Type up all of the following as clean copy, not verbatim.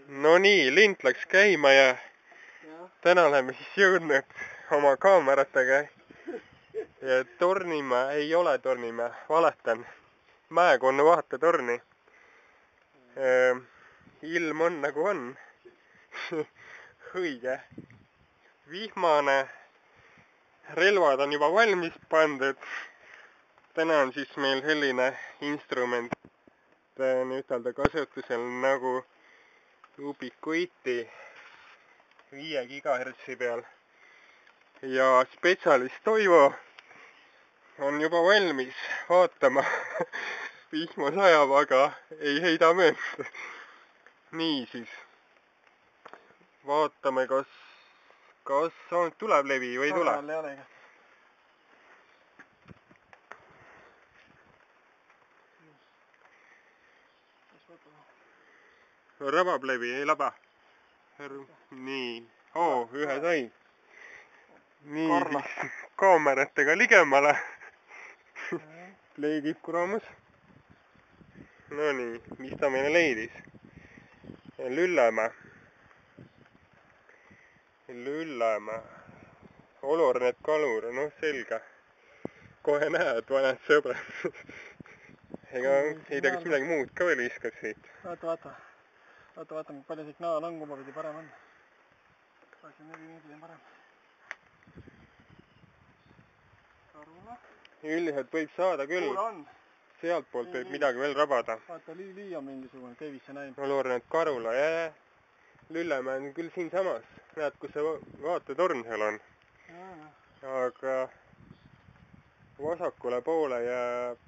No nii, lint läks käima ja täna oleme siis jõudnud oma kaameratega ja Tornimäe, ei ole Tornimäe, valetan, Mäekonnu vaatetorni. Ilm on nagu on. Õige. Vihmane, relvad on juba valmis pandud. Täna on siis meil selline instrument ütelda kasutusel nagu Ubiquiti 5 GHz peal. Ja spetsialist Toivo on juba valmis vaatama. Vihma sajab, aga ei heida mööda. Niisiis. Vaatame, kas tuleb levi või ei tule. Rabab levi, ei laba. Nii. Oo, ühe sai. Nii siis kaameratega ligemale. Leidib kuramus. No nii, mis ta meile leidis? Lüllemäe. Olornet kalur, noh selge. Kohe näed, vanad sõbrad. Ega ei tea, kas midagi muud ka veel viskad siit. Vaata, palju signaal on, kumma pidi parem on. 24 meetri on parem. Karula. Üldiselt võib saada küll. Sealt poolt võib midagi veel rabada. Vaata, lii on mingisugune, keevisse näib. Olornet karula, jah. Lüllemäe on küll siinsamas. Näed, kus see vaatetorn seal on. Aga vasakule poole jääb,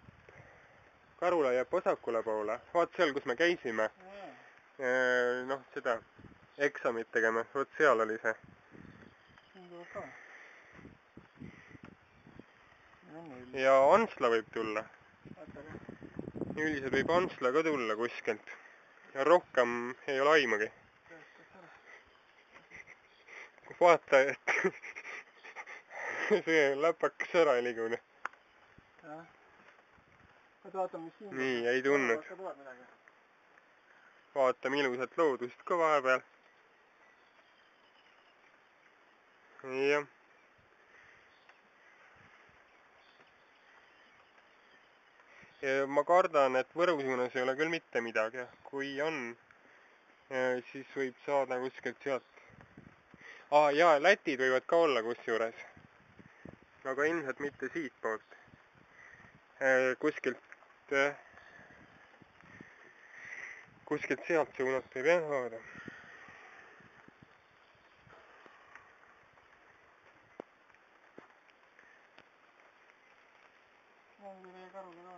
karula jääb vasakule poole. Vaat seal, kus me käisime. Noh, seda eksamit tegema. Vot seal oli see. Ja Ansla võib tulla. Üldiselt võib Ansla ka tulla kuskilt. Ja rohkem ei ole aimugi. Vaata, et see läpakas ära ei ligune. Nii, ei tundnud. Vaatame ilusat loodust ka vahepeal. Jah. Ma kardan, et Võru suunas ei ole küll mitte midagi. Kui on, siis võib saada kuskilt sealt. Jaa, Lätid võivad ka olla kusjuures. Aga ilmselt mitte siit poolt. Kuskilt sealt suunalt võib jah saada. On meie karule ka.